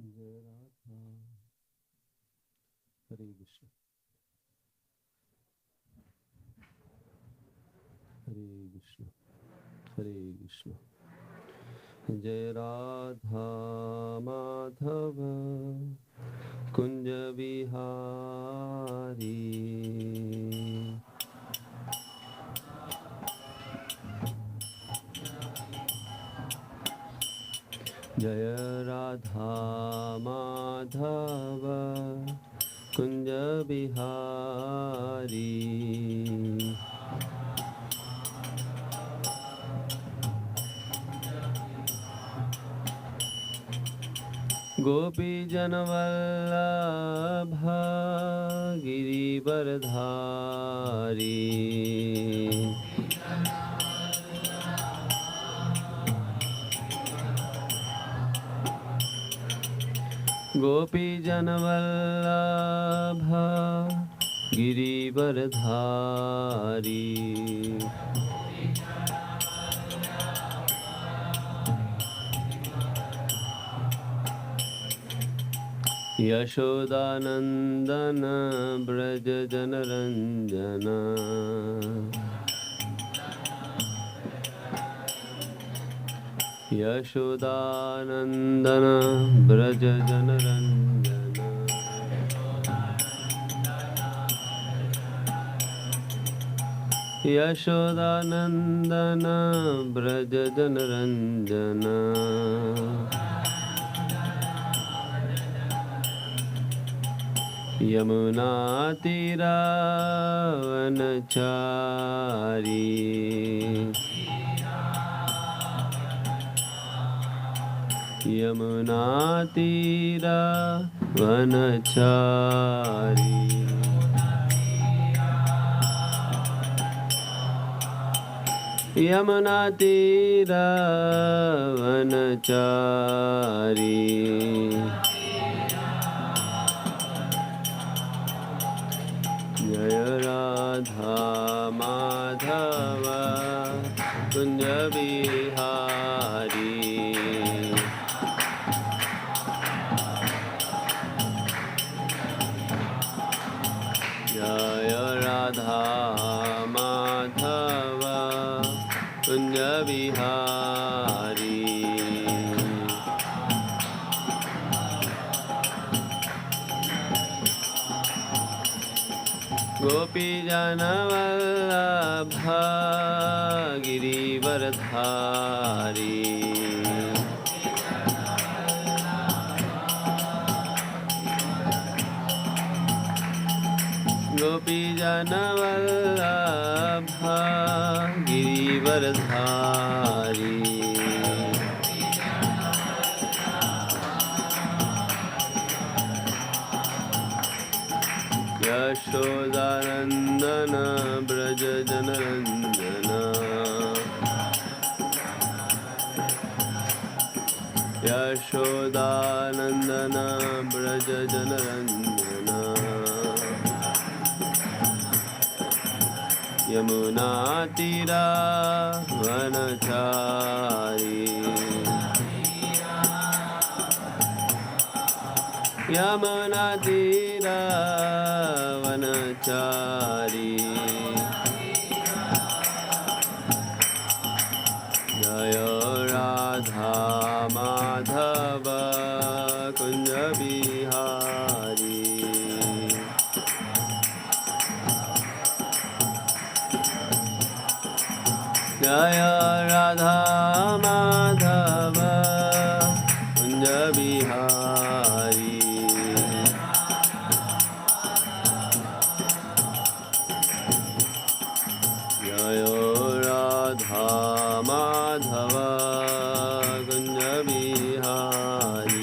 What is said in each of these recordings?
Jai Radha. Hare Krishna. Hare Krishna. Hare Krishna. Jai Radha Madhava Kunja Vihari. Jaya Radha Madhava Kunja Bihari. Gopi Janavallabha Girivardhari. Gopi Janavallabha Girivardhari. Yashodanandana Braja Janaranjana. Yashodanandana Braja Janaranjana. Yashodanandana Braja Janaranjana. Yamuna Tira Vanachari. Yamuna Tira Vanachari. Yamuna Tira Vanachari. Jaya Radha Madhava Kunja Bihari. Jaya Radha Madhava Kunja Bihari. Gopi Janavallabha Girivardhari. Gopi Janavallabha Girivardhari. Yashodanandana Braja Janaranjana. Yashodanandana Braja Janaranjana. Yamuna Tira Vanachari. Yamuna Tira Vanachari. Jaya Radha Madhava Kunja Bihari. Jaya Radha Madhava Kunja Bihari. Jaya Radha Madhava Kunja Bihari.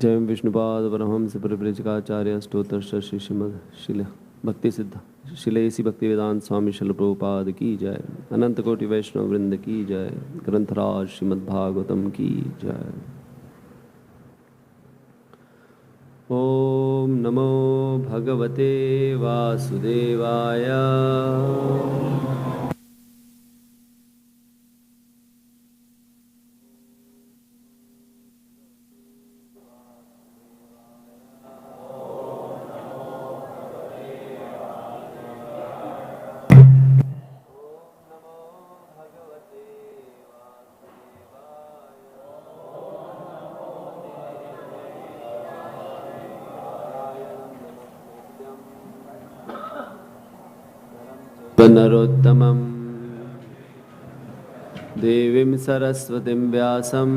जय विष्णुपाद परमहंस परिव्राजकाचार्य स्तोत्र श्री श्रीमद शिला भक्ति सिद्ध शिलेसी भक्ति वेदांत स्वामी शिल प्रभुपाद की जय। अनंत कोटि वैष्णव वृंद की जय। ग्रंथराज श्रीमद् भागवतम की जय। ओम नमो भगवते वासुदेवाय। नरोत्तमं देवीं सरस्वतीं व्यासं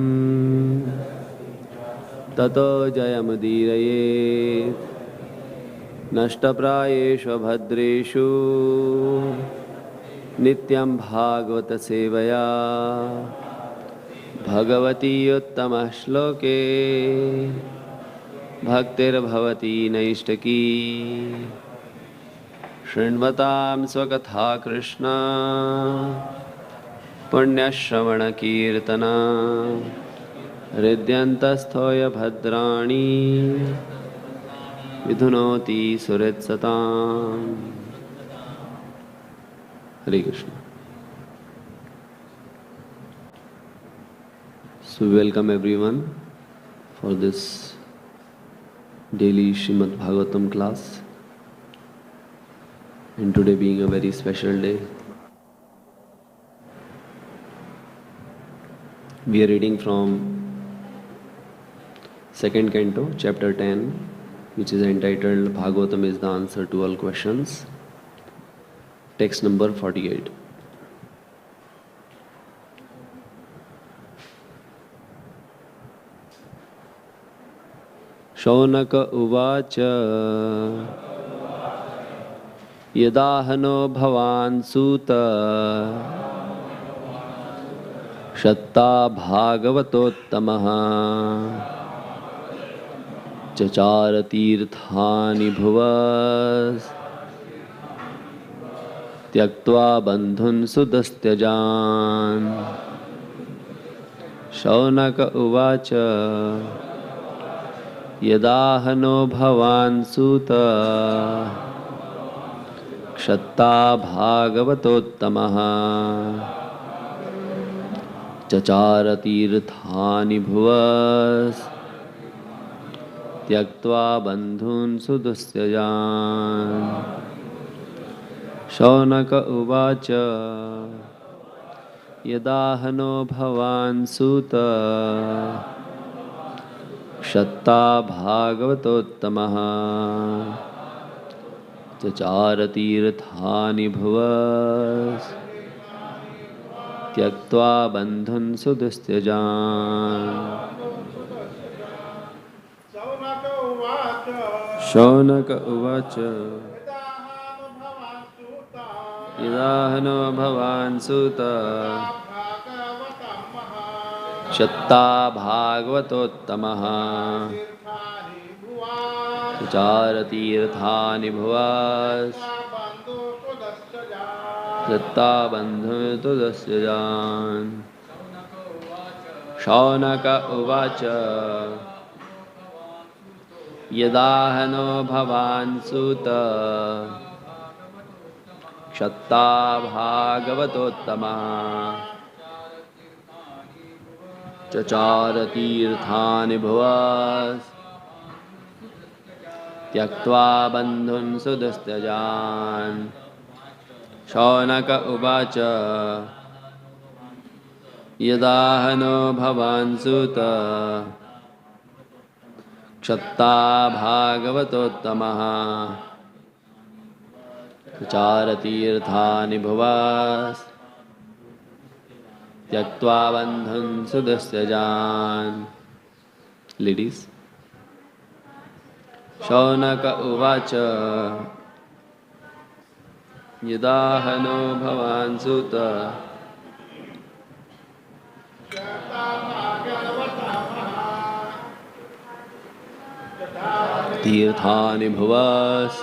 ततो जयमुदीरयेत्। नष्टप्रायेषु भद्रेषु नित्यं भागवत सेवया भगवती उत्तमः श्लोके भक्तिर्भवती नैष्टकी। शृण्वतां स्वकथा कृष्ण पुण्यश्रवणकीर्तना हृद्यन्तस्थोय भद्राणि विधुनोति सुहृत्सताम्। हरे Krishna. So welcome everyone for this daily Srimad Bhagavatam class. And today being a very special day, we are reading from second canto, chapter 10, which is entitled Bhagavatam is the answer to all questions. Text number 48. Shaunaka uvacha यदाहनो भवान् सूत शत्ता भागवतोत्तमः चचार तीर्थानि भुवस् त्यक्त्वा बन्धुन् सुदस्त्यजान्। शौनक उवाच यदाहनो भवान् सूत क्षत्ता भागवतोत्तमः चचार तीर्थानि भुवस् त्यक्त्वा बन्धून् सुदुस्त्यजान्। शौनक उवाच यदाहनो भवान् सूत क्षत्ता भागवतोत्तमः चचार तीर्थानि भुवस् त्यक्त्वा बन्धुन् सुदुस्त्यजान्। शौनक उवाच यदाहनो भवान् सूत क्षत्ता भागवतोत्तमः चचार तीर्थानि भुवस् त्यक्त्वा बन्धुन् सुदस्त्यजान्। शौनक उवाच यदाहनो भवान् सूत क्षत्ता भागवतोत्तमः चचार तीर्थानि भुवस् त्यक्त्वा बन्धुन् सुदस्त्यजान्। शौनक उवाच यदाहनो भवान् सूत क्षत्ता भागवतोत्तमः चचार तीर्थानि भुवस् त्यक्त्वा बन्धुन् सुदस्त्यजान्। Ladies. शौनक उवाच यदाहनो भवान् सूत तीर्थानि भुवस्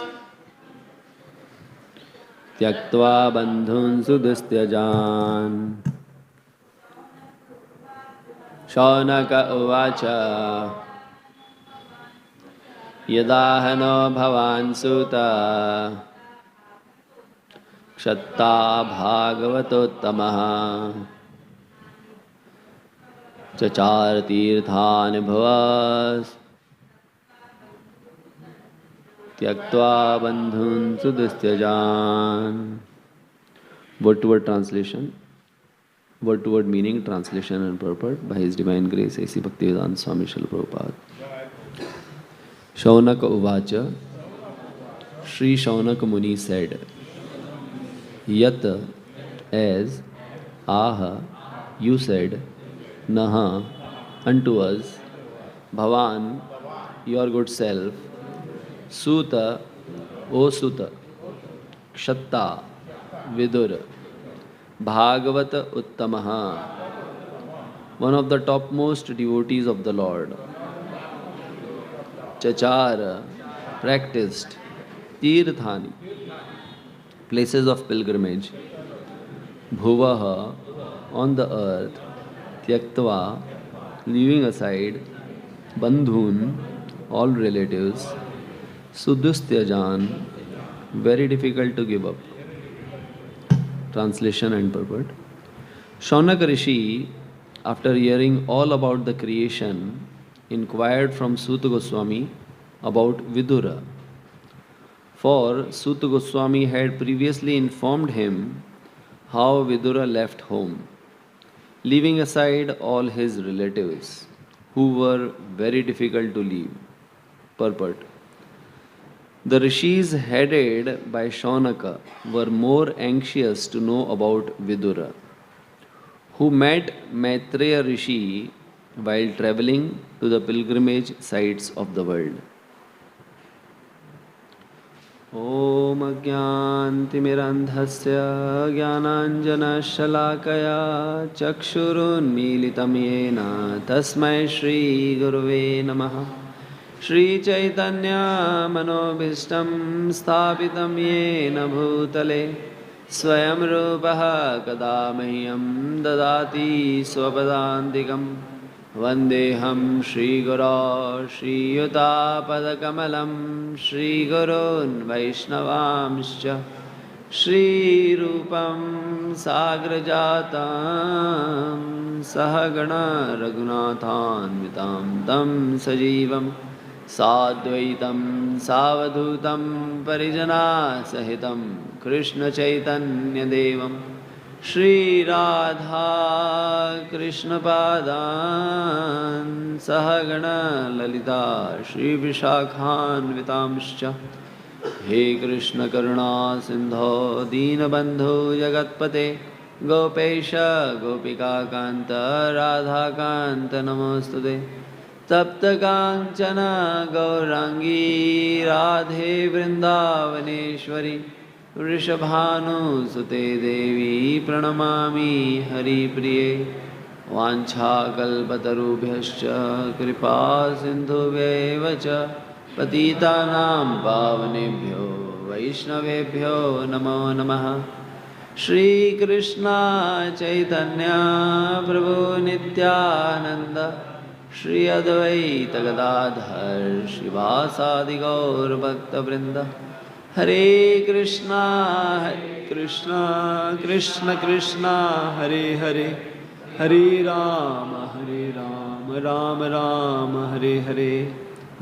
त्यक्त्वा बन्धून् सुदुस्त्यजान्। शौनक उवाच यदाहनो भवान् सूत क्षत्ता भागवतोत्तमः चचार तीर्थानि भुवस् त्यक्त्वा बन्धून् सुदुस्त्यजान्। Word to word translation, word to word meaning, translation and purport by His Divine Grace A.C. Bhaktivedanta Swami Srila Prabhupada. Shaunaka Uvacha, Sri Shaunaka Muni said, Yat as, Aha, you said, Naha, unto us, Bhavan, your good self, Suta, O Suta, Kshatta, Vidura, Bhagavata Uttamaha, one of the topmost devotees of the Lord, Chachara, practiced, Tirthani, places of pilgrimage, Bhuvaha, on the earth, Tyaktva, leaving aside, Bandhun, all relatives, Sudustyajan, very difficult to give up. Translation and purport. Shaunaka Rishi, after hearing all about the creation, inquired from Suta Goswami about Vidura. For Suta Goswami had previously informed him how Vidura left home, leaving aside all his relatives, who were very difficult to leave. Purport. The rishis headed by Shaunaka were more anxious to know about Vidura, who met Maitreya Rishi while traveling to the pilgrimage sites of the world. Om Ajnantimirandhasya Jnananjanashalakaya Chakshurunmilitam Yena Tasmai Shri Guruve Namaha. Shri Chaitanya Manobhishtam Sthapitam Yena Bhutale Swayam Rupaha Kada Mahyam Dadati Swapadantikam Vandeham Shri Guru Shri Yuta Padakamalam Shri Gurun Vaishnavamscha Shri Rupam Sagrajatam Sahagana Raghunathanvitam Tam Sajivam Sadvaitam Savadhutam Parijana Sahitam Krishna Chaitanya Devam Shri Radha Krishna Padan Sahagana Lalita Shri Vishakhan Vitamscha He Krishna Karuna Sindho Deenabandhu Jagatpate Gopesha Gopika Kanta Radha Kanta Namastude Tapta Kanchana Gaurangi Radhe Vrindavaneshwari Vrishabhanu Sute Devi Pranamami Hari Priye Vancha Kalpatarubhyascha Kripa Sindhuvevacha Patitanam Pavanebhyo Vaishnavebhyo Namo Namaha. Shri Krishna Chaitanya Prabhu Nityananda Shri Advaita Gadadhar Shivasadi Gaur Bhakta Vrinda Hare Krishna Krishna Krishna Krishna Hare Hare Hare Rama Rama Rama Hare Hare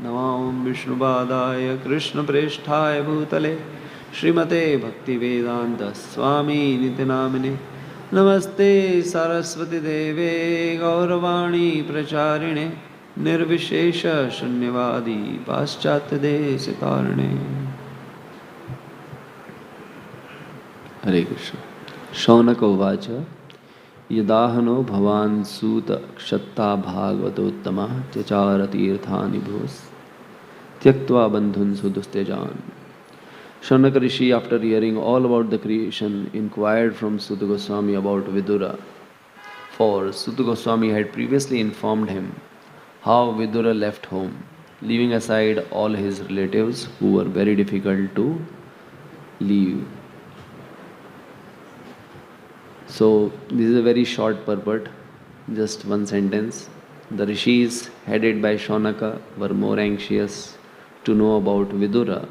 Namam Vishnupādaya Krishna Preshthaya Bhutale Srimate Bhaktivedanta Swami Nitinamine Namaste Saraswati Deve Gauravani Pracharine Nirvishesha Shunyavadi Paschatya Desitarne. Hare Krishna. Shaunaka Uvacha Yadahano Bhavan Suta Kshatta Bhagavatottama Chachara Tirthani Bhus Tyaktva Bandhun Sudustyajan. Shaunaka Rishi, after hearing all about the creation, inquired from Suta Goswami about Vidura. For Suta Goswami had previously informed him how Vidura left home, leaving aside all his relatives who were very difficult to leave. So this is a very short purport, just one sentence. The rishis, headed by Shaunaka, were more anxious to know about Vidura,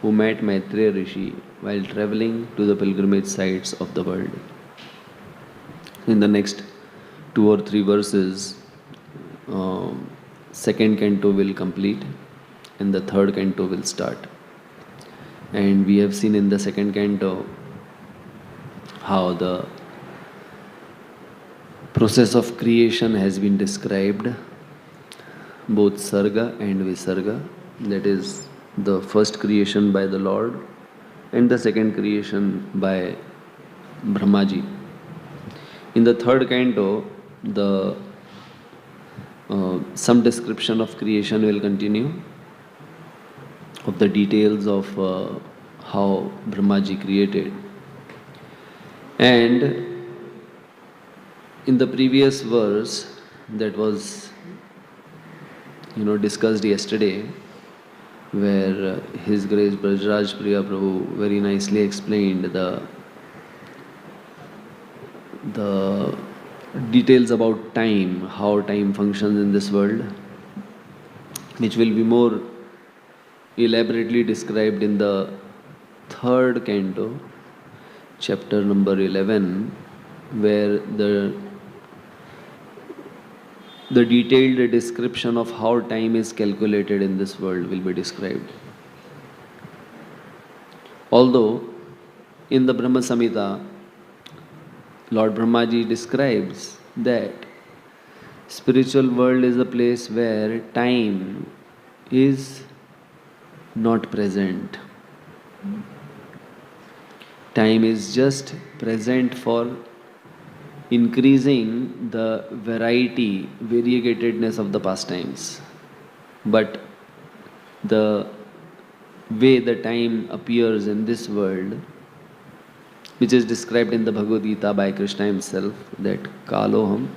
who met Maitreya Rishi while traveling to the pilgrimage sites of the world. In the next 2 or 3 verses, second canto will complete and the third canto will start. And we have seen in the second canto how the process of creation has been described, both Sarga and Visarga, that is the first creation by the Lord and the second creation by Brahmaji. In the third canto, the some description of creation will continue, of the details of how Brahmaji created. And in the previous verse that was discussed yesterday, where His Grace Brajraj Priya Prabhu very nicely explained the details about time, how time functions in this world, which will be more elaborately described in the third canto, chapter number 11, where the detailed description of how time is calculated in this world will be described. Although in the Brahma Samhita, Lord Brahmaji describes that spiritual world is a place where time is not present. Time is just present for increasing the variegatedness of the pastimes. But the way the time appears in this world, which is described in the Bhagavad Gita by Krishna himself, that Kaloham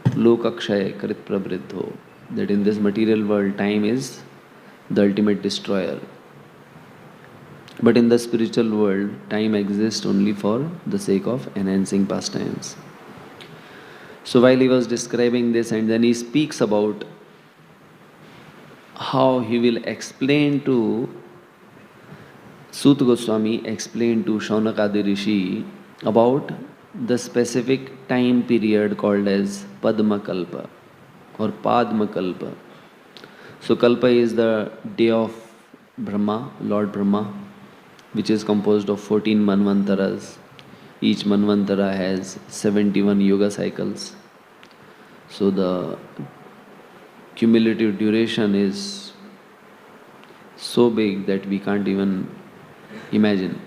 Lokakshaya Krit Pravriddho, that in this material world time is the ultimate destroyer. But in the spiritual world, time exists only for the sake of enhancing pastimes. So while he was describing this, and then he speaks about how he will explain to Suta Goswami, explain to Shaunakadi Rishi about the specific time period called as Padma Kalpa or Padma Kalpa. So Kalpa is the day of Brahma, Lord Brahma, which is composed of 14 Manvantaras. Each Manvantara has 71 yoga cycles. So the cumulative duration is so big that we can't even imagine.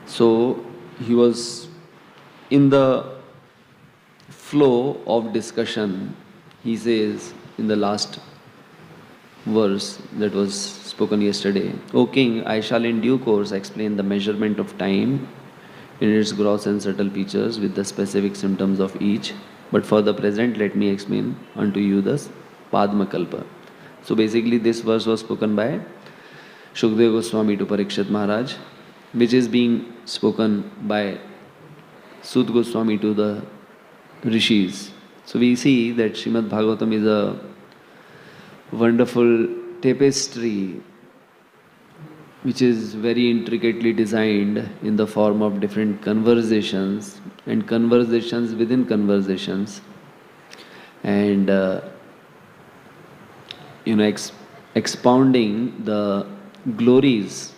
So he was in the flow of discussion. He says in the last verse that was spoken yesterday, O King, I shall in due course explain the measurement of time in its gross and subtle features with the specific symptoms of each. But for the present, let me explain unto you the Padma Kalpa. So basically this verse was spoken by Shukdev Goswami to Parikshit Maharaj, which is being spoken by Suta Goswami to the rishis. So we see that Srimad Bhagavatam is a wonderful tapestry which is very intricately designed in the form of different conversations and conversations within conversations, and expounding the glories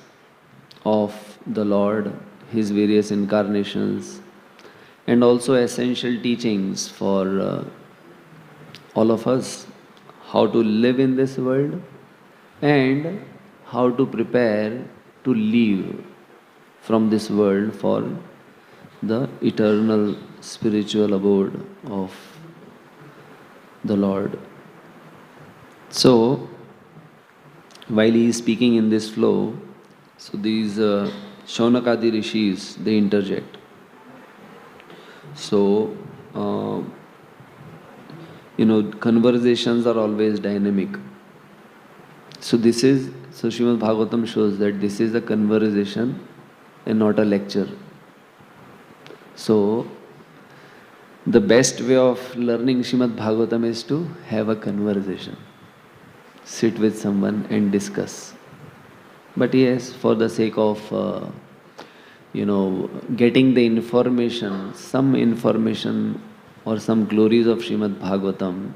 of the Lord, His various incarnations, and also essential teachings for all of us, how to live in this world and how to prepare to leave from this world for the eternal spiritual abode of the Lord. So, while he is speaking in this flow, so these Shaunakadi rishis, they interject. So, conversations are always dynamic. So Srimad Bhagavatam shows that this is a conversation and not a lecture. So, the best way of learning Srimad Bhagavatam is to have a conversation. Sit with someone and discuss. But yes, for the sake of getting the information, some information or some glories of Srimad Bhagavatam,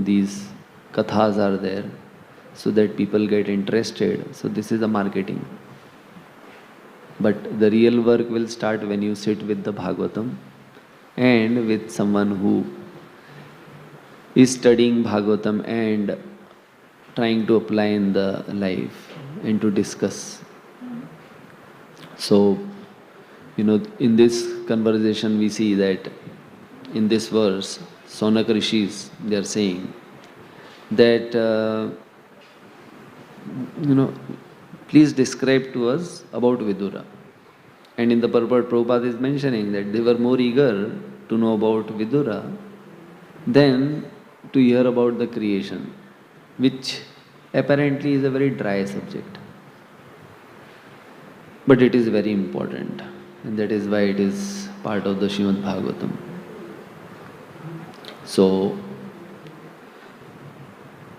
these kathas are there, so that people get interested. So this is a marketing. But the real work will start when you sit with the Bhagavatam and with someone who is studying Bhagavatam and trying to apply in the life and to discuss. So, in this conversation we see that in this verse, Sonak Rishis, they are saying that, please describe to us about Vidura. And in the purport, Prabhupada is mentioning that they were more eager to know about Vidura than to hear about the creation, which apparently is a very dry subject. But it is very important, and that is why it is part of the Srimad Bhagavatam. So,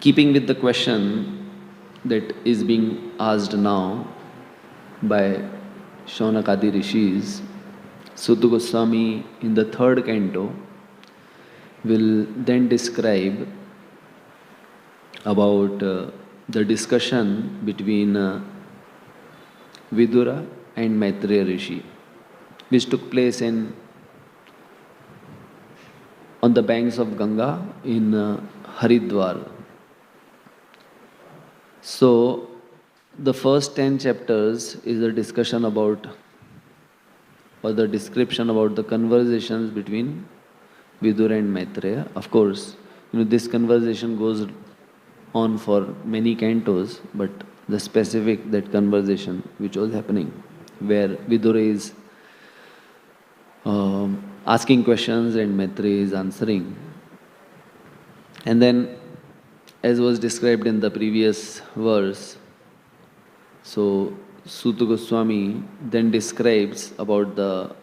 keeping with the question that is being asked now by Shaunakadi Rishis, Suta Goswami in the third canto will then describe about the discussion between Vidura and Maitreya Rishi, which took place on the banks of Ganga in Haridwar. So, the first 10 chapters is a discussion about, or the description about the conversations between Vidura and Maitreya. Of course, this conversation goes on for many cantos, but the specific, that conversation which was happening, where Vidura is asking questions and Maitreya is answering. And then, as was described in the previous verse, so Suta Goswami then describes about the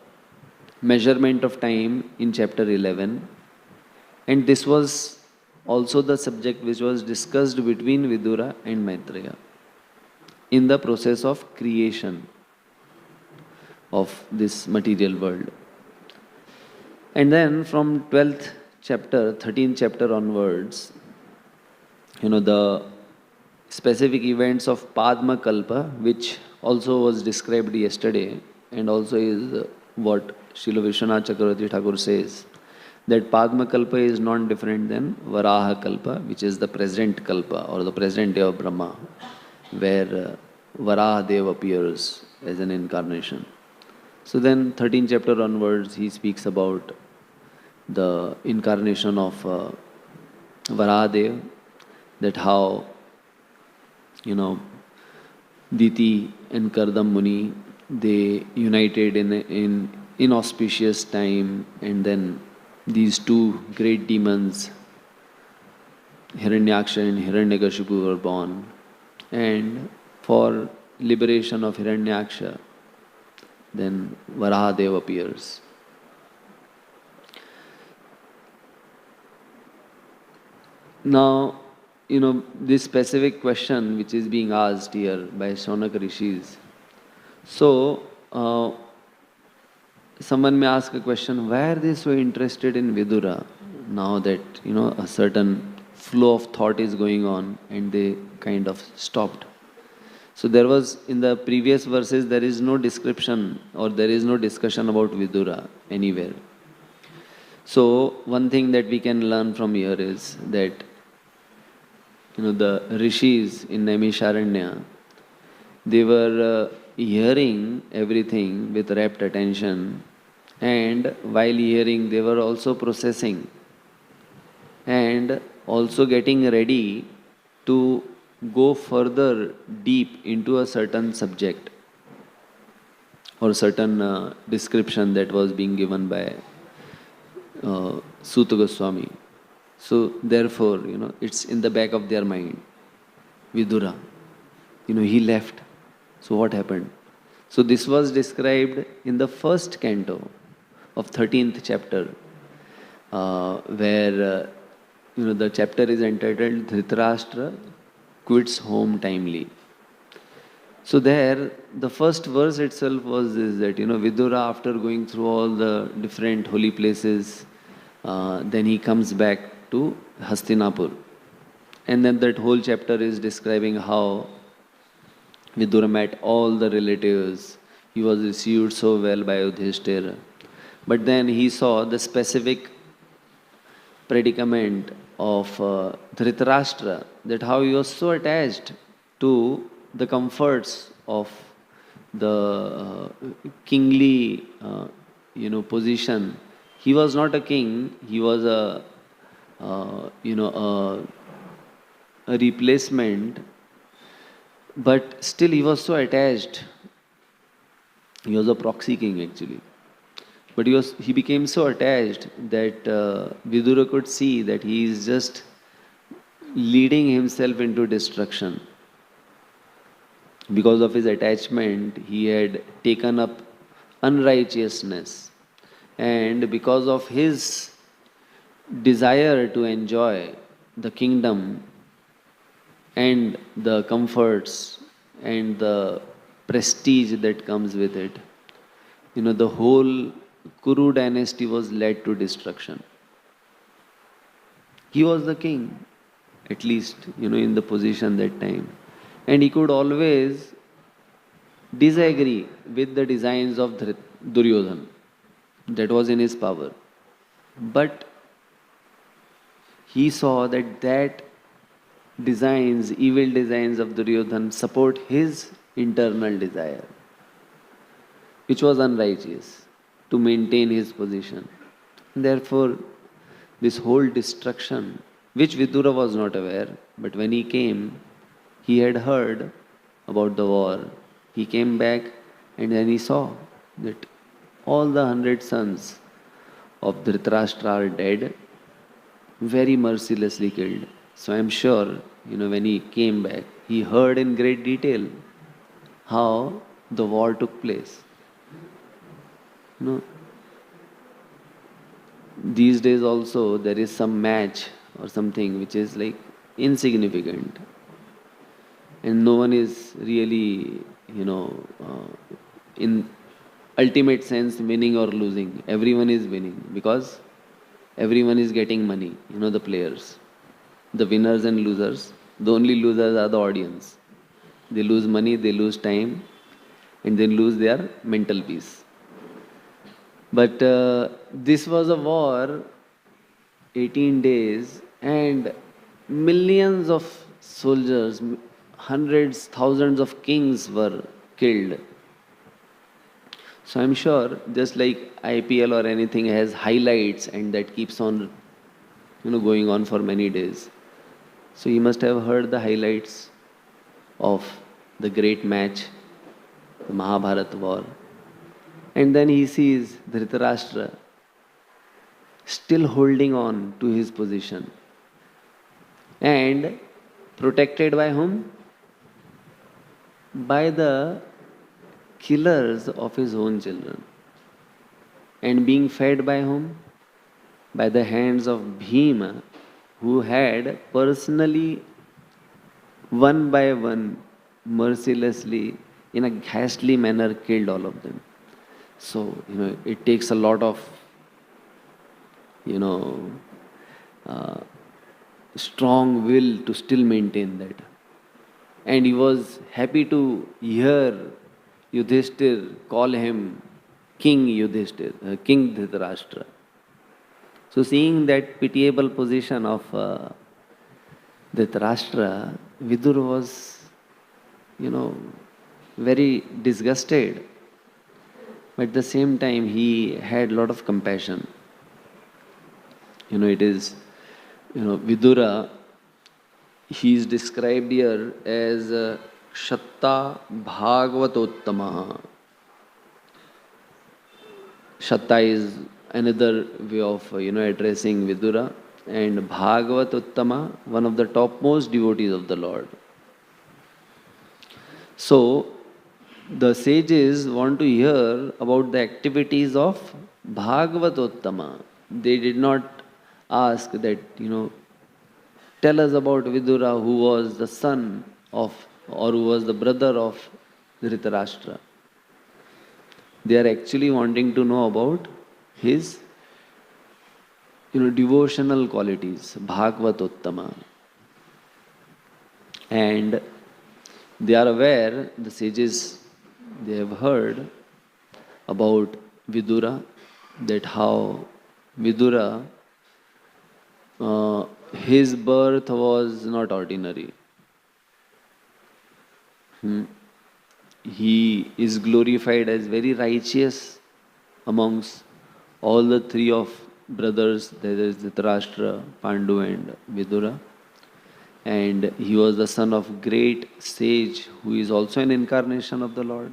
measurement of time in chapter 11, and this was also the subject which was discussed between Vidura and Maitreya in the process of creation of this material world. And then from 12th chapter, 13th chapter onwards, the specific events of Padma Kalpa, which also was described yesterday, and also is what Srila Vishwanath Chakravarti Thakur says, that Padma Kalpa is not different than Varaha Kalpa, which is the present Kalpa or the present day of Brahma, where Varaha Dev appears as an incarnation. So then 13th chapter onwards, he speaks about the incarnation of Varaha Dev, that how Diti and Kardam Muni, they united in inauspicious time, and then these two great demons, Hiranyaksha and Hiranyakashipu, were born. And for liberation of Hiranyaksha, then Varahadev appears. Now, this specific question which is being asked here by Shaunaka Rishis. So, someone may ask a question, why are they so interested in Vidura now that, a certain flow of thought is going on and they kind of stopped? So there was, in the previous verses, there is no description or there is no discussion about Vidura anywhere. So one thing that we can learn from here is that, the rishis in Naimisharanya, they were hearing everything with rapt attention, and while hearing they were also processing and also getting ready to go further deep into a certain subject or certain description that was being given by Suta Goswami. So therefore, it's in the back of their mind. Vidura, he left. So what happened? So this was described in the first canto, of 13th chapter, where the chapter is entitled Dhritarashtra quits home timely. So there, the first verse itself was this, that Vidura, after going through all the different holy places, then he comes back to Hastinapur. And then that whole chapter is describing how Vidura met all the relatives. He was received so well by Yudhishthira. But then he saw the specific predicament of Dhritarashtra, that how he was so attached to the comforts of the kingly position. He was not a king, he was a replacement, but still he was so attached. He was a proxy king actually. But he became so attached that Vidura could see that he is just leading himself into destruction. Because of his attachment, he had taken up unrighteousness. And because of his desire to enjoy the kingdom and the comforts and the prestige that comes with it, the whole Kuru dynasty was led to destruction. He was the king, at least, in the position that time. And he could always disagree with the designs of Duryodhana. That was in his power. But he saw that evil designs of Duryodhana support his internal desire, which was unrighteous, to maintain his position. Therefore, this whole destruction, which Vidura was not aware, but when he came, he had heard about the war. He came back and then he saw that all the 100 sons of Dhritarashtra are dead, very mercilessly killed. So I am sure, when he came back, he heard in great detail how the war took place. These days also there is some match or something which is like insignificant. And no one is really, in ultimate sense winning or losing. Everyone is winning because everyone is getting money, the players. The winners and losers. The only losers are the audience. They lose money, they lose time, and they lose their mental peace. But this was a war, 18 days, and millions of soldiers, hundreds, thousands of kings were killed. So I'm sure, just like IPL or anything has highlights and that keeps on, going on for many days. So he must have heard the highlights of the great match, the Mahabharata war. And then he sees Dhritarashtra still holding on to his position. And protected by whom? By the killers of his own children. And being fed by whom? By the hands of Bhima, who had personally, one by one, mercilessly, in a ghastly manner, killed all of them. So, it takes a lot of, strong will to still maintain that. And he was happy to hear Yudhishthir call him King Yudhishthir, King Dhritarashtra. So seeing that pitiable position of Dhritarashtra, Vidura was, very disgusted. But at the same time, he had a lot of compassion. It is, Vidura, he is described here as Shatta Bhagavatottama. Shatta is another way of, addressing Vidura. And Bhagavatottama, one of the topmost devotees of the Lord. So, the sages want to hear about the activities of Bhagavatottama. They did not ask that, tell us about Vidura, who was the son of, or who was the brother of Dhritarashtra. They are actually wanting to know about his, devotional qualities, Bhagavatottama. And they are aware, the sages, they have heard about Vidura, that how Vidura, his birth was not ordinary. He is glorified as very righteous amongst all the three of brothers, that is Dhritarashtra, Pandu and Vidura. And he was the son of great sage who is also an incarnation of the Lord,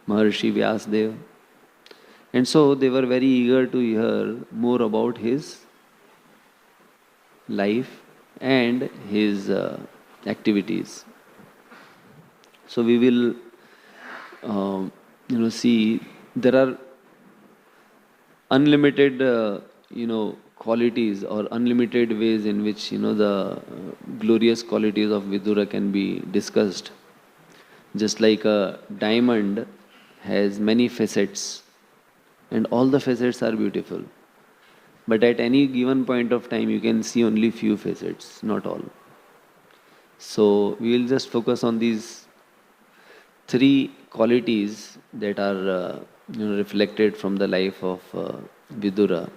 Maharshi Vyasdev. And so they were very eager to hear more about his life and his activities. So we will, see there are unlimited, qualities or unlimited ways in which, the glorious qualities of Vidura can be discussed. Just like a diamond has many facets, and all the facets are beautiful. But at any given point of time, you can see only few facets, not all. So we will just focus on these three qualities that are reflected from the life of Vidura.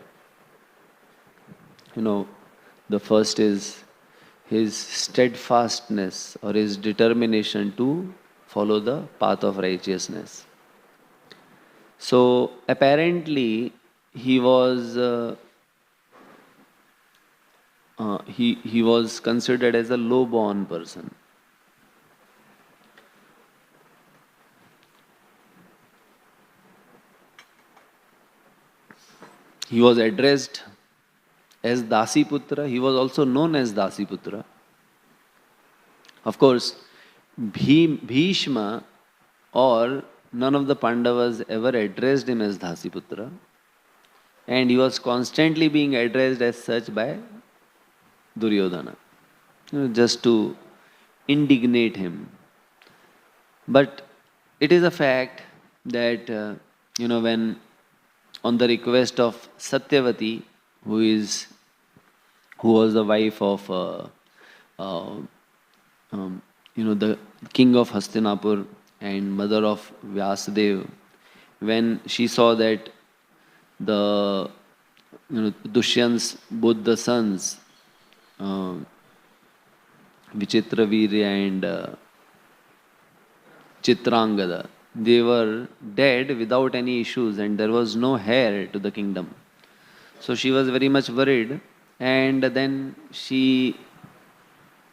The first is his steadfastness or his determination to follow the path of righteousness. So apparently he was he was considered as a low-born person. He was addressed as Dasiputra. He was also known as Dasiputra. Of course, Bhishma or none of the Pandavas ever addressed him as Dasiputra. And he was constantly being addressed as such by Duryodhana, just to indignate him. But it is a fact that, when on the request of Satyavati, who was the wife of, the king of Hastinapur and mother of Vyasadeva, when she saw that the, Dushyant's both the sons, Vichitravirya and Chitrangada, they were dead without any issues and there was no heir to the kingdom. So she was very much worried, and then she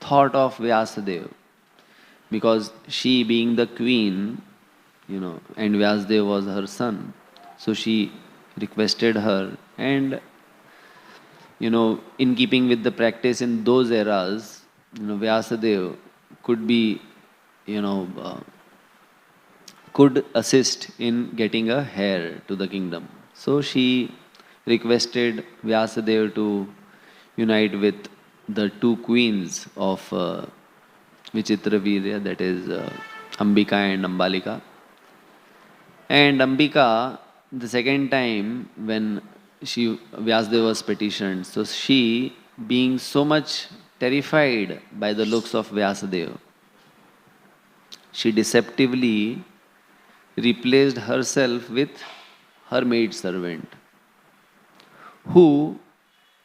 thought of Vyasadeva, because she being the queen, and Vyasadeva was her son. So she requested her, and in keeping with the practice in those eras, Vyasadeva could be, could assist in getting a heir to the kingdom. So she requested Vyasadeva to unite with the two queens of Vichitravirya, that is Ambika and Ambalika. And Ambika, the second time when Vyasadeva was petitioned, so she, being so much terrified by the looks of Vyasadeva, she deceptively replaced herself with her maid servant, who,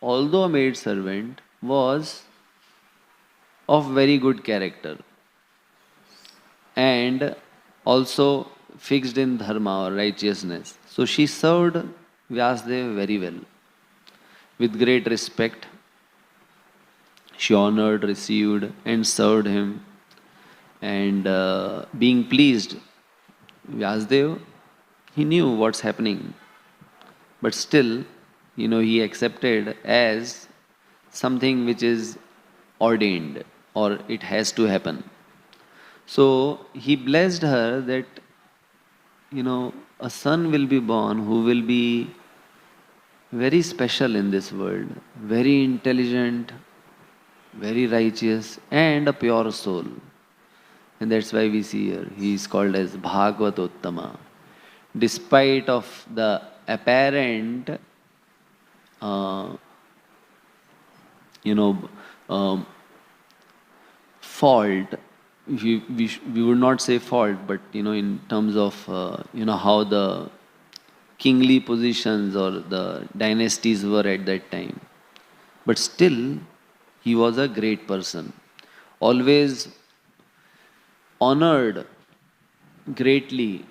although a maid servant, was of very good character and also fixed in dharma or righteousness. So she served Vyasadeva very well. With great respect, she honored, received, and served him. And being pleased, Vyasadeva, he knew what's happening. But still, he accepted as something which is ordained or it has to happen. So he blessed her that, a son will be born who will be very special in this world, very intelligent, very righteous, and a pure soul. And that's why we see here he is called as Bhagavatottama. Despite of the apparent, uh, you know, um, fault, we would not say fault, but in terms of how the kingly positions or the dynasties were at that time. But still, he was a great person, always honored greatly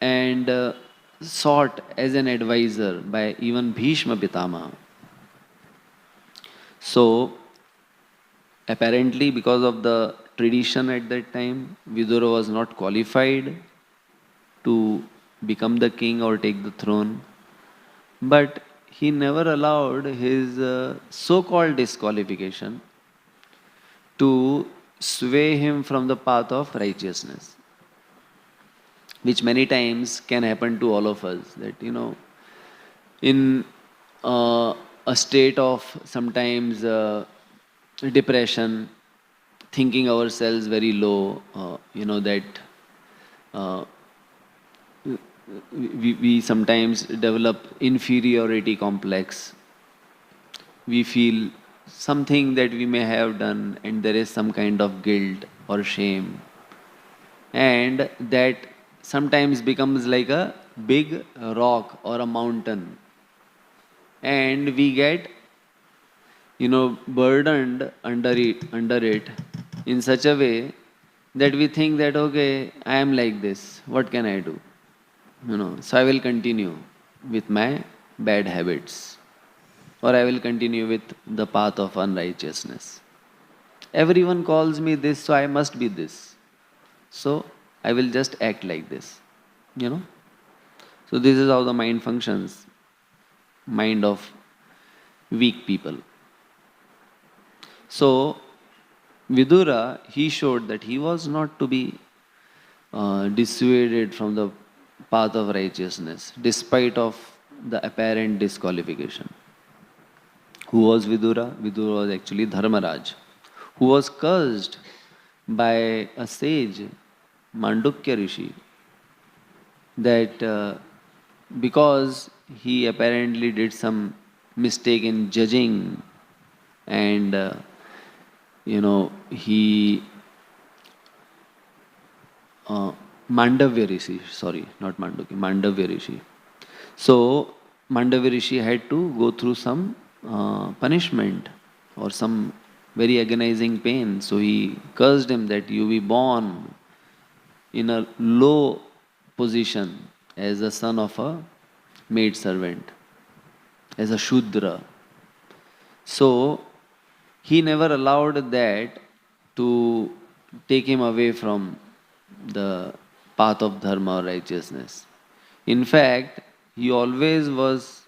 and sought as an advisor by even Bhishma Pitama. So, apparently, because of the tradition at that time, Vidura was not qualified to become the king or take the throne. But he never allowed his so called disqualification to sway him from the path of righteousness, which many times can happen to all of us. That, in a state of sometimes depression, thinking ourselves very low, that uh, we sometimes develop inferiority complex. We feel something that we may have done, and there is some kind of guilt or shame. And that sometimes becomes like a big rock or a mountain. And we get, burdened under it in such a way that we think that, okay, I am like this, what can I do? So I will continue with my bad habits, or I will continue with the path of unrighteousness. Everyone calls me this, so I must be this. So I will just act like this. So this is how the mind functions, mind of weak people. So Vidura, he showed that he was not to be dissuaded from the path of righteousness, despite of the apparent disqualification. Who was Vidura? Vidura was actually Dharmaraj, who was cursed by a sage, Mandukya Rishi, that because he apparently did some mistake in judging, and he Mandavya Rishi, sorry, not Mandukya, Mandavya Rishi. So Mandavya Rishi had to go through some punishment or some very agonizing pain. So he cursed him that you be born in a low position as a son of a maid servant, as a Shudra. So he never allowed that to take him away from the path of dharma or righteousness. In fact, he always was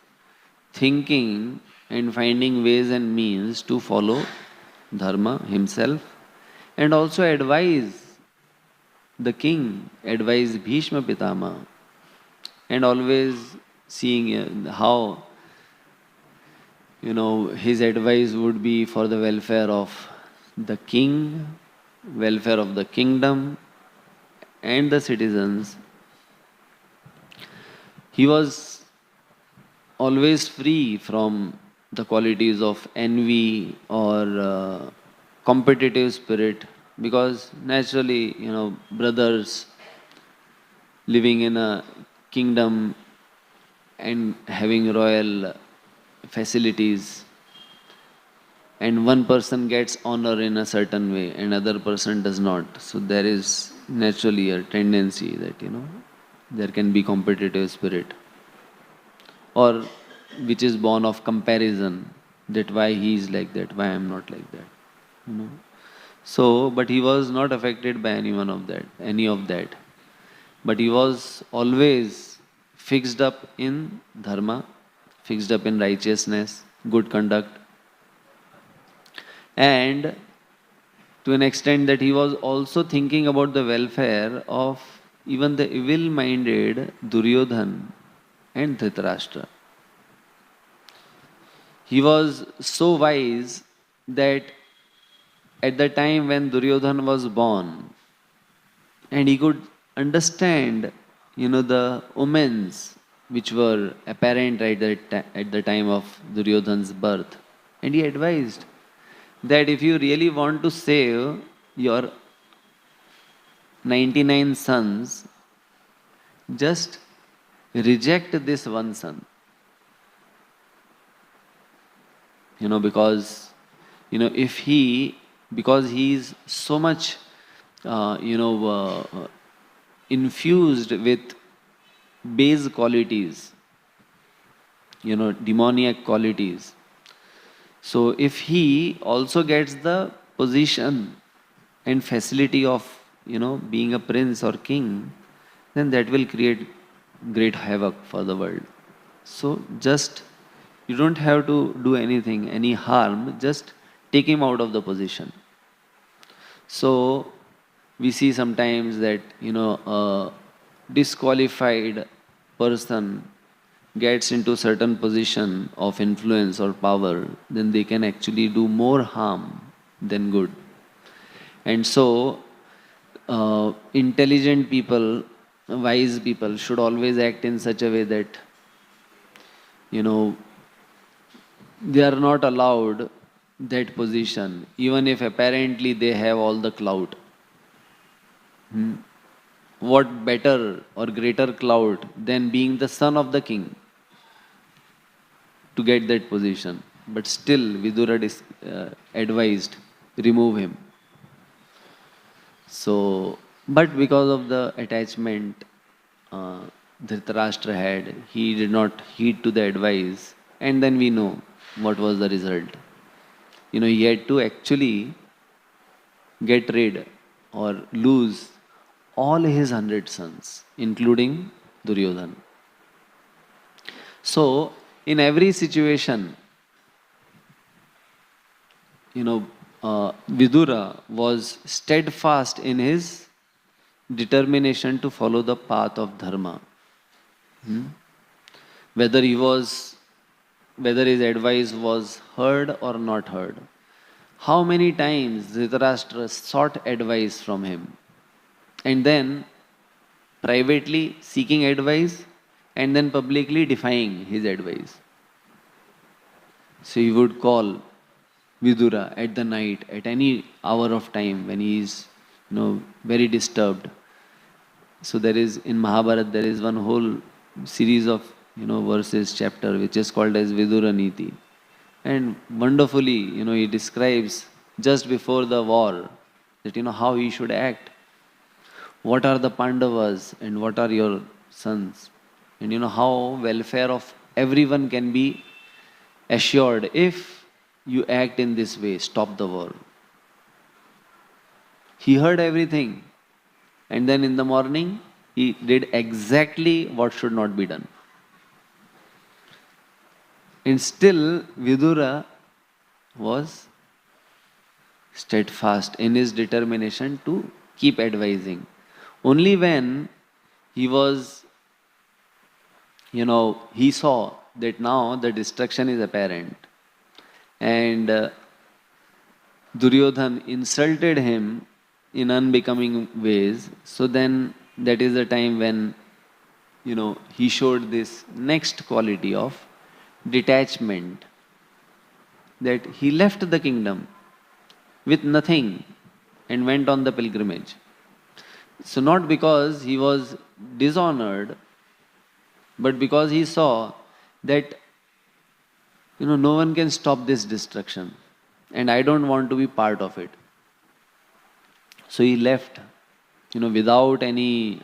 thinking and finding ways and means to follow dharma himself, and also advise the king, advise Bhishma Pitama, and always seeing how his advice would be for the welfare of the king, welfare of the kingdom, and the citizens. He was always free from the qualities of envy or competitive spirit, because naturally, brothers living in a kingdom and having royal facilities, and one person gets honor in a certain way and other person does not, so there is naturally a tendency that there can be competitive spirit, or which is born of comparison, that why he is like that, why I am not like that. So but he was not affected by any of that, but he was always fixed up in dharma, fixed up in righteousness, good conduct, and to an extent that he was also thinking about the welfare of even the evil-minded Duryodhan and Dhritarashtra. He was so wise that at the time when Duryodhan was born, and he could understand, the omens which were apparent at the time of Duryodhan's birth. And he advised that if you really want to save your 99 sons, just reject this one son. Because, if because he is so much, infused with base qualities, demoniac qualities. So if he also gets the position and facility of, being a prince or king, then that will create great havoc for the world. So just, you don't have to do anything, any harm, just take him out of the position. So we see sometimes that, a disqualified person gets into certain position of influence or power, then they can actually do more harm than good. And so, intelligent people, wise people should always act in such a way that, they are not allowed that position, even if apparently they have all the clout. What better or greater clout than being the son of the king to get that position? But still, Vidura advised, remove him. So, but because of the attachment Dhritarashtra had, he did not heed to the advice, and then we know what was the result. He had to actually get rid or lose all his 100 sons, including Duryodhan. So, in every situation, Vidura was steadfast in his determination to follow the path of dharma. Whether his advice was heard or not heard. How many times Dhritarashtra sought advice from him, and then privately seeking advice, and then publicly defying his advice. So he would call Vidura at the night, at any hour of time when he is, very disturbed. So there is, in Mahabharata, there is one whole series of, verses, chapter, which is called as Vidura Niti. And wonderfully, he describes just before the war that, how he should act. What are the Pandavas and what are your sons? And how welfare of everyone can be assured if you act in this way, stop the war. He heard everything, and then in the morning he did exactly what should not be done. And still Vidura was steadfast in his determination to keep advising. Only when he was, he saw that now the destruction is apparent, and Duryodhan insulted him in unbecoming ways. So then that is the time when, he showed this next quality of detachment, that he left the kingdom with nothing and went on the pilgrimage. So not because he was dishonored, but because he saw that, no one can stop this destruction, and I don't want to be part of it. So he left, without any,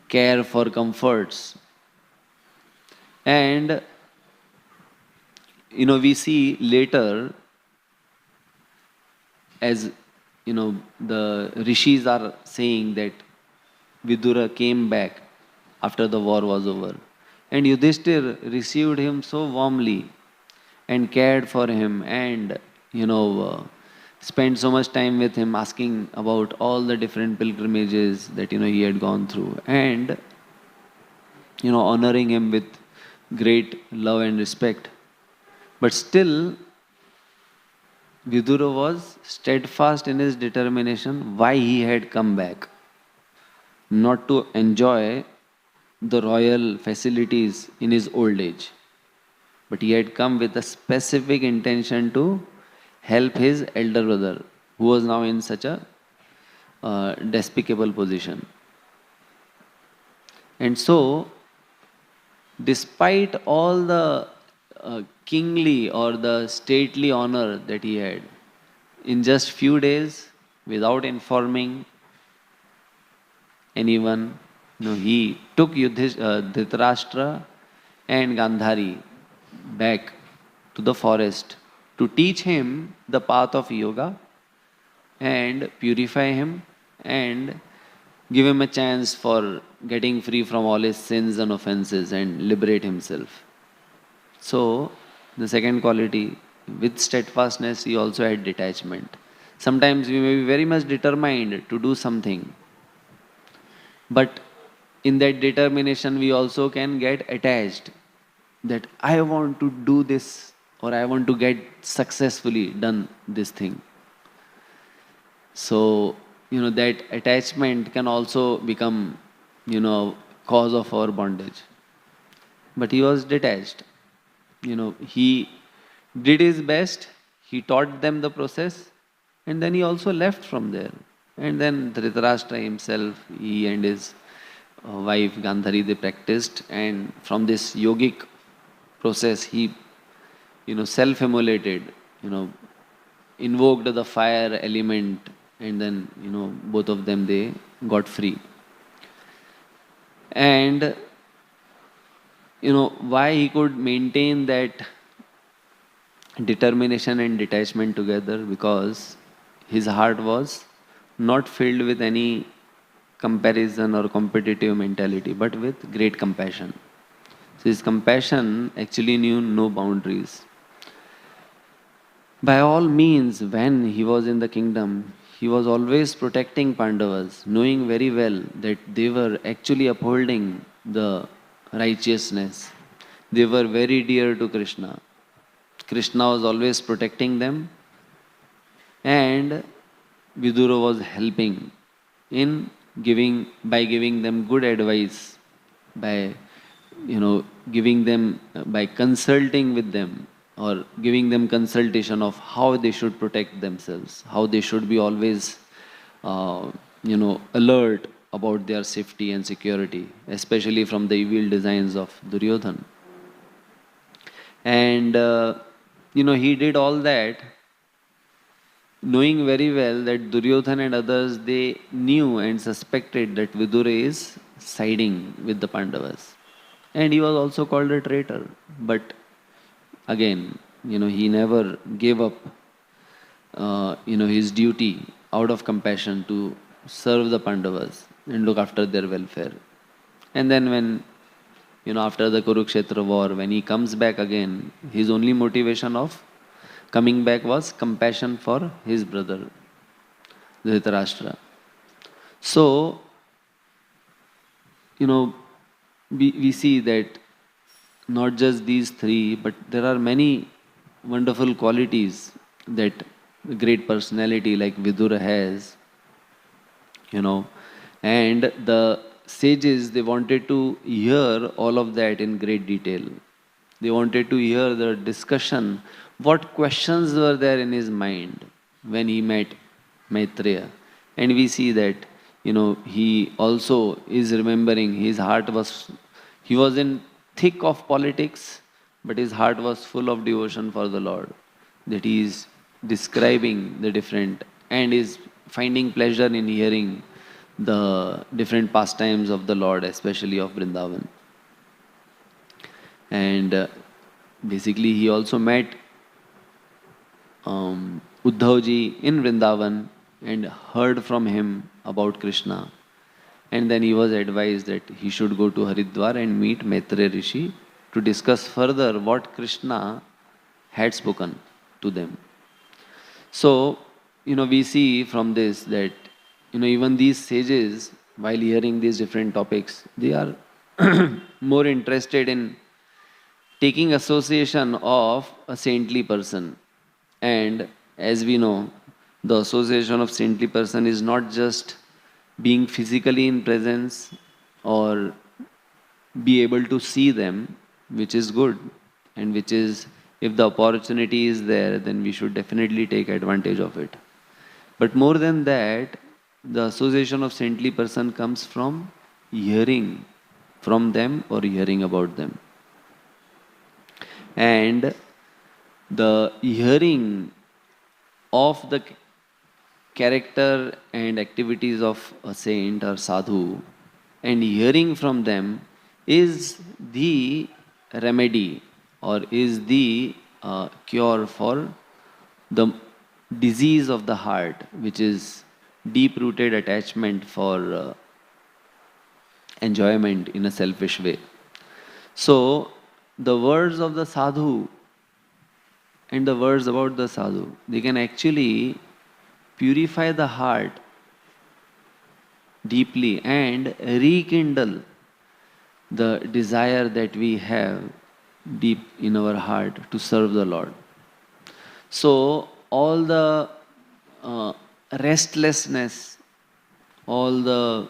care for comforts. And, we see later, as, the rishis are saying that Vidura came back after the war was over. And Yudhishthir received him so warmly and cared for him and, spent so much time with him, asking about all the different pilgrimages that he had gone through, and honoring him with great love and respect. But still, Vidura was steadfast in his determination why he had come back. Not to enjoy the royal facilities in his old age, but he had come with a specific intention to help his elder brother, who was now in such a despicable position. And so, despite all the kingly or the stately honor that he had, in just few days, without informing anyone, he took Dhritarashtra and Gandhari back to the forest to teach him the path of yoga and purify him and give him a chance for getting free from all his sins and offenses and liberate himself. So, the second quality, with steadfastness, he also had detachment. Sometimes we may be very much determined to do something, but in that determination, we also can get attached that I want to do this or I want to get successfully done this thing. So, that attachment can also become, cause of our bondage. But he was detached. He did his best, he taught them the process, and then he also left from there. And then Dhritarashtra himself, he and his wife Gandhari, they practiced, and from this yogic process, he, self-immolated, invoked the fire element, and then, both of them, they got free. And, why he could maintain that determination and detachment together? Because his heart was not filled with any comparison or competitive mentality, but with great compassion. So his compassion actually knew no boundaries. By all means, when he was in the kingdom, he was always protecting Pandavas, knowing very well that they were actually upholding the righteousness. They were very dear to Krishna. Krishna was always protecting them, and Vidura was helping in by giving them good advice, by giving them, by consulting with them, or giving them consultation of how they should protect themselves, how they should be always alert about their safety and security, especially from the evil designs of Duryodhan. And he did all that knowing very well that Duryodhan and others, they knew and suspected that Vidura is siding with the Pandavas. And he was also called a traitor. But again, he never gave up, his duty out of compassion to serve the Pandavas and look after their welfare. And then when, after the Kurukshetra war, when he comes back again, his only motivation of coming back was compassion for his brother, Dhritarashtra. So, we see that not just these three, but there are many wonderful qualities that a great personality like Vidura has, and the sages, they wanted to hear all of that in great detail. They wanted to hear the discussion, what questions were there in his mind when he met Maitreya. And we see that, he also is remembering, his heart was, he was in thick of politics, but his heart was full of devotion for the Lord. That he is describing the different, and is finding pleasure in hearing the different pastimes of the Lord, especially of Vrindavan. And basically he also met Uddhavji in Vrindavan and heard from him about Krishna. And then he was advised that he should go to Haridwar and meet Maitreya Rishi to discuss further what Krishna had spoken to them. So, we see from this that, even these sages, while hearing these different topics, they are more interested in taking association of a saintly person. And as we know, the association of saintly person is not just being physically in presence or be able to see them, which is good, and which is, if the opportunity is there, then we should definitely take advantage of it. But more than that, the association of saintly person comes from hearing from them or hearing about them. And the hearing of the character and activities of a saint or sadhu and hearing from them is the remedy or is the cure for the disease of the heart, which is deep rooted attachment for enjoyment in a selfish way. So, the words of the sadhu and the words about the sadhu, they can actually purify the heart deeply and rekindle the desire that we have deep in our heart to serve the Lord. So, all the restlessness, all the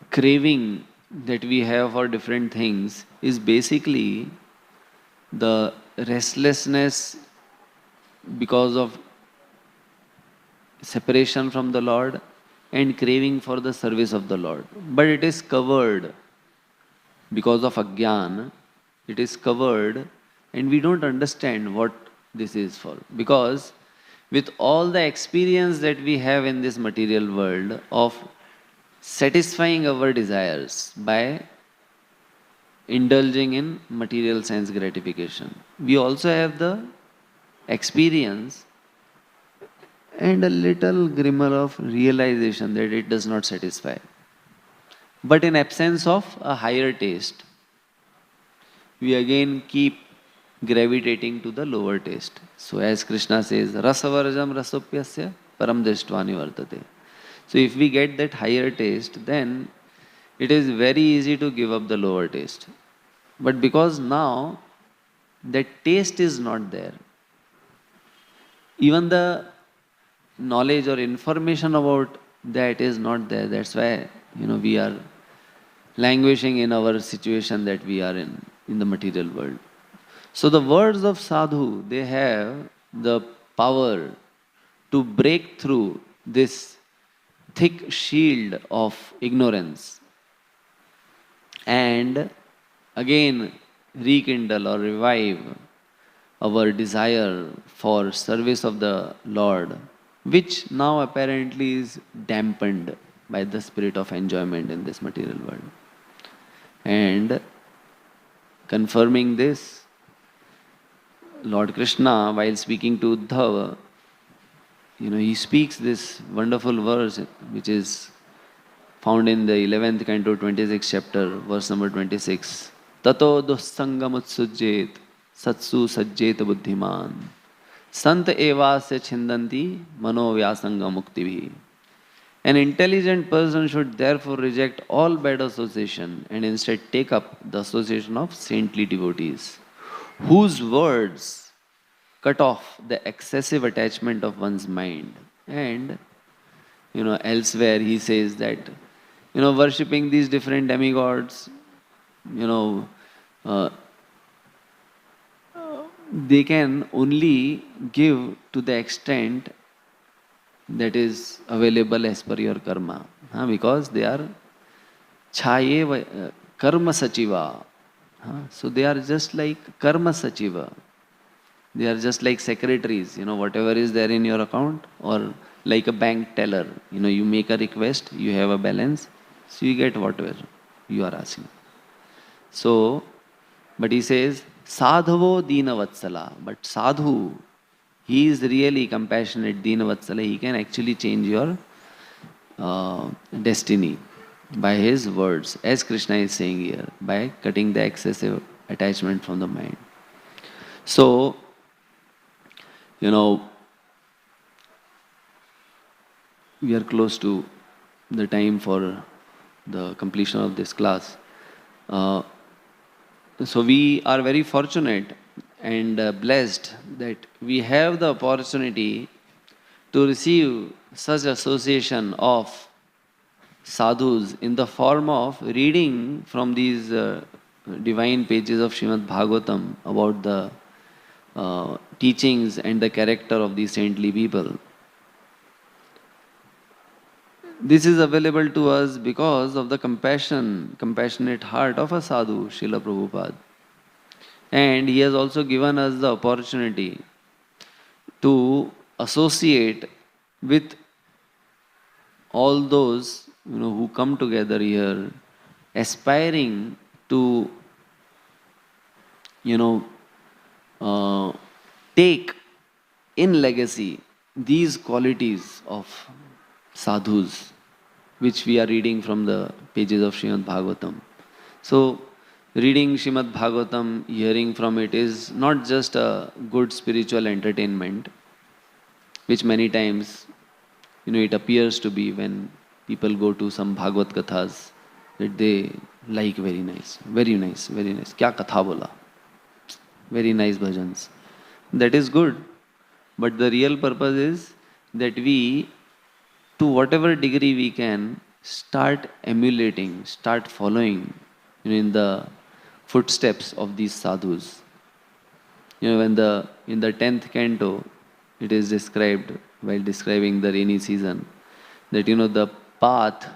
craving that we have for different things is basically the restlessness because of separation from the Lord and craving for the service of the Lord. But it is covered because of ajnana, it is covered, and we don't understand what this is for. Because with all the experience that we have in this material world of satisfying our desires by indulging in material sense gratification, we also have the experience and a little glimmer of realization that it does not satisfy. But in absence of a higher taste, we again keep gravitating to the lower taste. So as Krishna says, rasavarjam rasopyasya param dristvani vartate. So if we get that higher taste, then it is very easy to give up the lower taste. But because now that taste is not there, even the knowledge or information about that is not there. That's why we are languishing in our situation that we are in the material world. So the words of sadhu, they have the power to break through this thick shield of ignorance and again rekindle or revive our desire for service of the Lord, which now apparently is dampened by the spirit of enjoyment in this material world. And confirming this, Lord Krishna, while speaking to Uddhava, he speaks this wonderful verse which is found in the 11th canto, 26th chapter, verse number 26. Tato dussangam utsujjet satsu sajjet buddhiman sant evasya chindanti mano vyasanga muktivi. An intelligent person should therefore reject all bad association and instead take up the association of saintly devotees, whose words cut off the excessive attachment of one's mind. And elsewhere he says that worshipping these different demigods, they can only give to the extent that is available as per your karma, because they are chaye karma sachiva. So they are just like karma sachiva. They are just like secretaries, whatever is there in your account, or like a bank teller. You make a request, you have a balance, so you get whatever you are asking. So, but he says, sadhavo deenavatsala. But sadhu, he is really compassionate, deenavatsala. He can actually change your destiny by his words, as Krishna is saying here, by cutting the excessive attachment from the mind. So, we are close to the time for the completion of this class. Uh, so we are very fortunate and blessed that we have the opportunity to receive such association of sadhus in the form of reading from these divine pages of Srimad Bhagavatam about the teachings and the character of these saintly people. This is available to us because of the compassionate heart of a sadhu, Srila Prabhupada. And he has also given us the opportunity to associate with all those who come together here, aspiring to take in legacy these qualities of sadhus, which we are reading from the pages of Srimad Bhagavatam. So, reading Srimad Bhagavatam, hearing from it is not just a good spiritual entertainment, which many times, it appears to be when people go to some Bhagavad Kathas, that they like very nice, very nice, very nice. Kya katha bola? Very nice bhajans. That is good. But the real purpose is that we, to whatever degree we can, start emulating, start following in the footsteps of these sadhus. When in the 10th canto, it is described, while describing the rainy season, that the path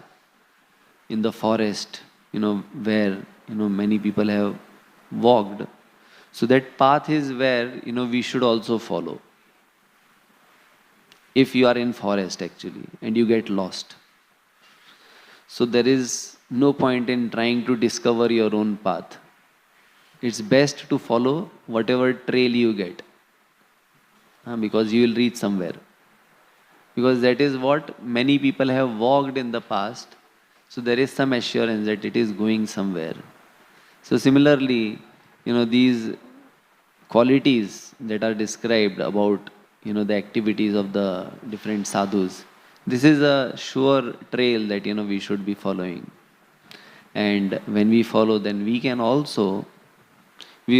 in the forest, where many people have walked. So that path is where we should also follow. If you are in forest actually and you get lost, so there is no point in trying to discover your own path. It's best to follow whatever trail you get, because you will reach somewhere. Because that is what many people have walked in the past, so there is some assurance that it is going somewhere. So similarly, these qualities that are described about the activities of the different sadhus, this is a sure trail that we should be following. And when we follow, then we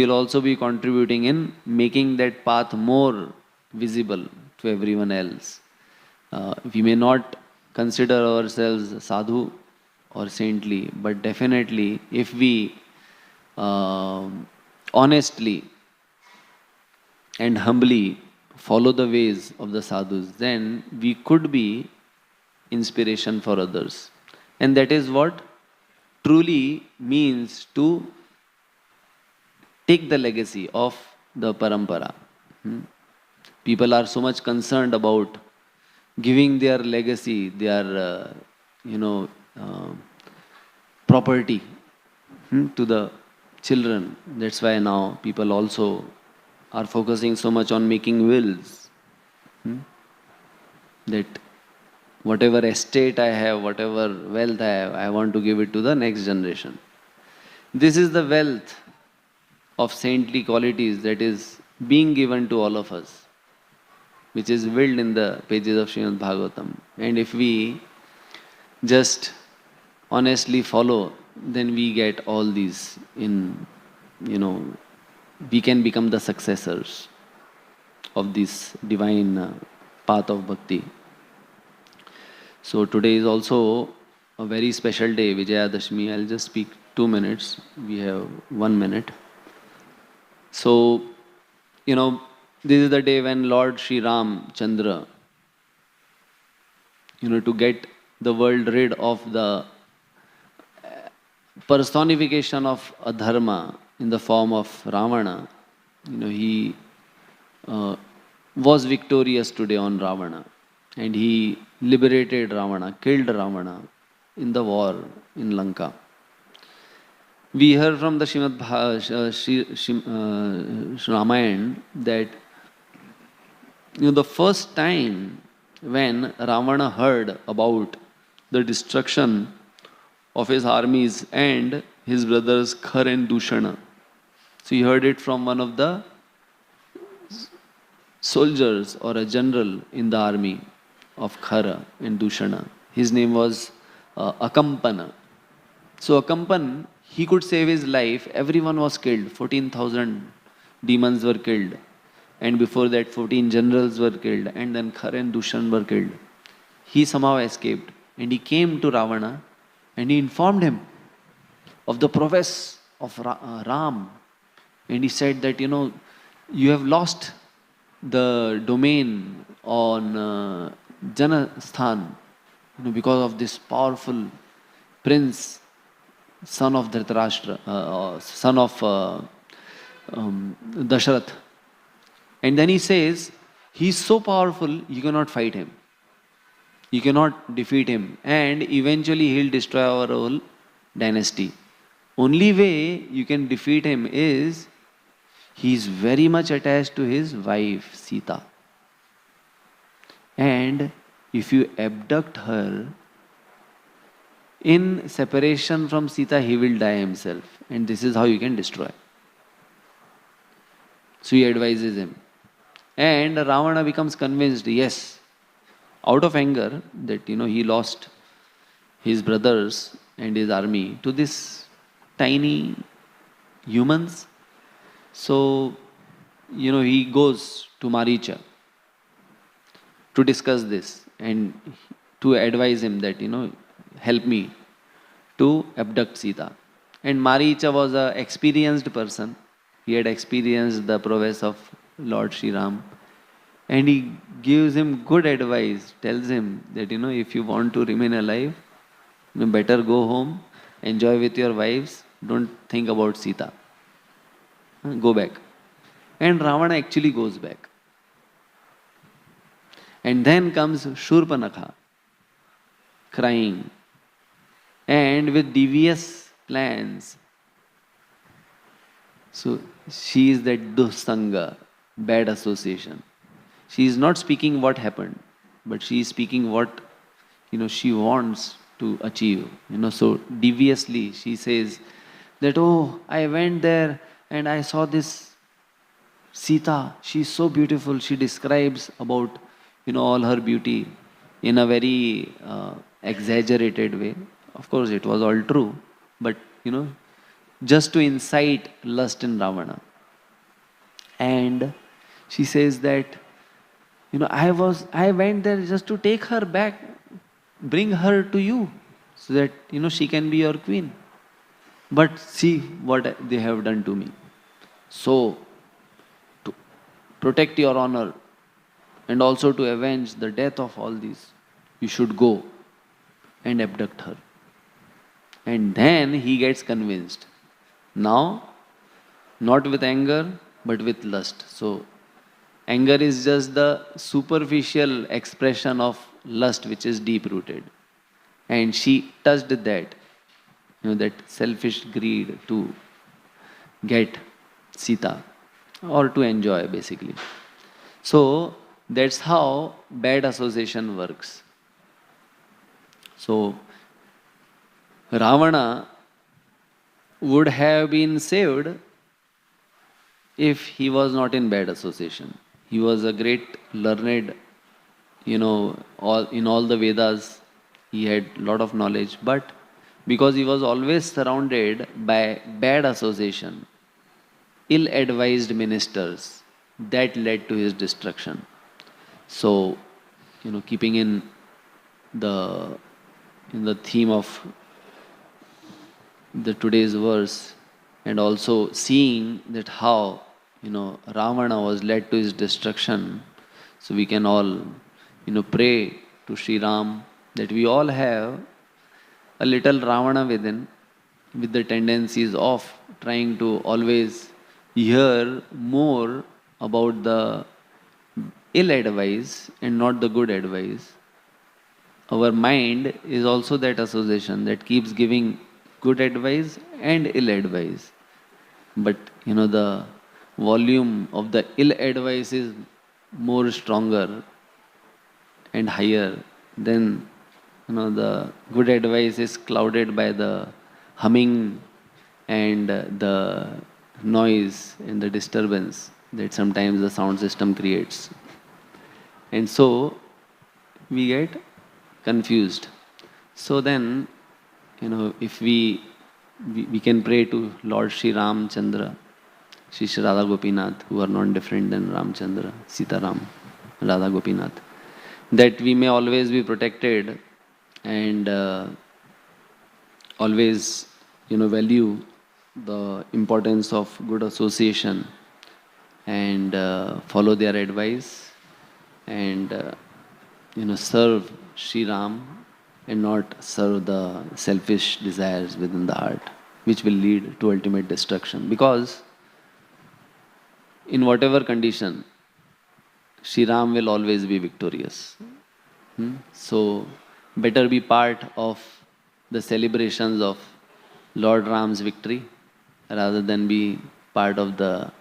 will also be contributing in making that path more visible to everyone else. We may not consider ourselves sadhu or saintly, but definitely if we honestly and humbly follow the ways of the sadhus, then we could be inspiration for others. And that is what truly means to take the legacy of the parampara. People are so much concerned about giving their legacy, their property to the children. That's why now people also are focusing so much on making wills. That whatever estate I have, whatever wealth I have, I want to give it to the next generation. This is the wealth of saintly qualities that is being given to all of us, which is willed in the pages of Srimad Bhagavatam. And if we just honestly follow, then we get all these we can become the successors of this divine path of bhakti. So today is also a very special day, Vijayadashami. I'll just speak 2 minutes. We have 1 minute. So, this is the day when Lord Sri Ram Chandra, to get the world rid of the personification of adharma in the form of Ravana, he was victorious today on Ravana. And he liberated Ravana, killed Ravana in the war in Lanka. We heard from the Srimad Ramayana that the first time when Ravana heard about the destruction of his armies and his brothers Khar and Dushana, so he heard it from one of the soldiers or a general in the army. of Khara and Dushana. His name was Akampana. So Akampan, he could save his life. Everyone was killed. 14,000 demons were killed. And before that, 14 generals were killed. And then Khara and Dushan were killed. He somehow escaped. And he came to Ravana and he informed him of the prowess of Ram. And he said that, you have lost the domain on Janasthan, because of this powerful prince, son of Dhritarashtra, son of Dasharath. And then he says, he's so powerful, you cannot fight him. You cannot defeat him. And eventually he'll destroy our whole dynasty. Only way you can defeat him is, he is very much attached to his wife, Sita. And if you abduct her, in separation from Sita, he will die himself. And this is how you can destroy. So he advises him. And Ravana becomes convinced, yes, out of anger that, he lost his brothers and his army to this tiny humans. So, he goes to Maricha to discuss this and to advise him that, help me to abduct Sita. And Maricha was an experienced person. He had experienced the prowess of Lord Sri Ram. And he gives him good advice, tells him that, if you want to remain alive, better go home, enjoy with your wives, don't think about Sita. Go back. And Ravana actually goes back. And then comes Shurpanakha, crying, and with devious plans. So she is that Sangha, bad association. She is not speaking what happened, but she is speaking what, she wants to achieve. So deviously she says that, oh, I went there and I saw this Sita. She is so beautiful. She describes about, all her beauty in a very exaggerated way. Of course, it was all true, but, just to incite lust in Ravana. And she says that, I went there just to take her back, bring her to you, so that, she can be your queen. But see what they have done to me. So, to protect your honor and also to avenge the death of all these, you should go and abduct her. And then he gets convinced. Now, not with anger, but with lust. So, anger is just the superficial expression of lust which is deep rooted. And she touched that, that selfish greed to get Sita or to enjoy basically. So that's how bad association works. So Ravana would have been saved if he was not in bad association. He was a great learned, in all the Vedas, he had a lot of knowledge, but because he was always surrounded by bad association, ill-advised ministers, that led to his destruction. So, keeping in the theme of the today's verse, and also seeing that how Ravana was led to his destruction, so we can all pray to Sri Ram that we all have a little Ravana within, with the tendencies of trying to always hear more about the ill advice and not the good advice. Our mind is also that association that keeps giving good advice and ill advice. But the volume of the ill advice is more stronger and higher than the good advice is clouded by the humming and the noise and the disturbance that sometimes the sound system creates. And so we get confused. So then, if we can pray to Lord Sri Ramchandra, Sri Radha Gopinath, who are not different than Ramchandra, Sita Ram, Radha Gopinath, that we may always be protected and always, value the importance of good association and follow their advice and, serve Sri Ram and not serve the selfish desires within the heart, which will lead to ultimate destruction. Because in whatever condition, Sri Ram will always be victorious. So, better be part of the celebrations of Lord Ram's victory rather than be part of the,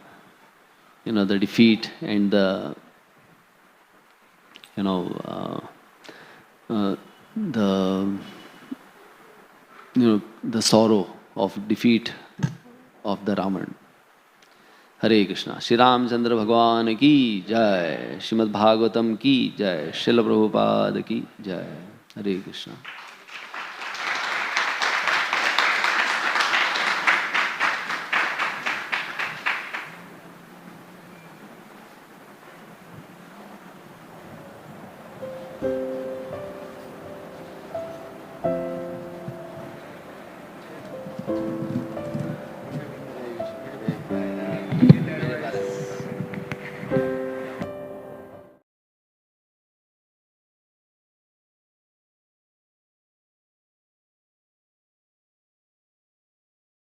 the defeat and the, the, the sorrow of defeat of the Raman. Hare Krishna. Shri Ramchandra Bhagwan ki jai. Srimad Bhagavatam ki jai. Srila Prabhupada ki jai. Hare Krishna.